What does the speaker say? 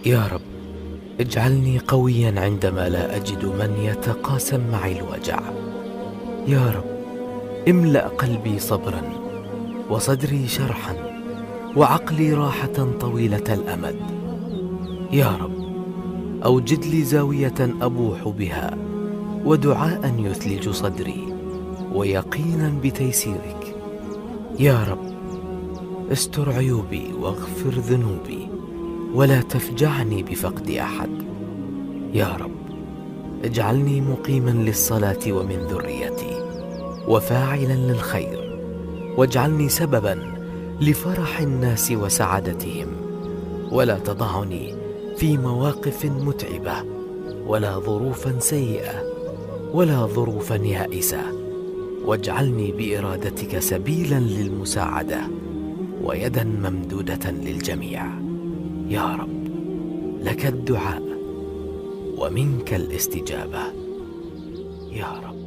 يا رب، اجعلني قويا عندما لا أجد من يتقاسم معي الوجع. يا رب، املأ قلبي صبرا وصدري شرحا وعقلي راحة طويلة الأمد. يا رب، أوجد لي زاوية أبوح بها ودعاء يثلج صدري ويقينا بتيسيرك. يا رب، استر عيوبي واغفر ذنوبي ولا تفجعني بفقد أحد. يا رب، اجعلني مقيما للصلاة ومن ذريتي وفاعلا للخير، واجعلني سببا لفرح الناس وسعادتهم، ولا تضعني في مواقف متعبة ولا ظروفا سيئة ولا ظروفا يائسة، واجعلني بإرادتك سبيلا للمساعدة ويدا ممدودة للجميع. يا رب، لك الدعاء ومنك الاستجابة. يا رب.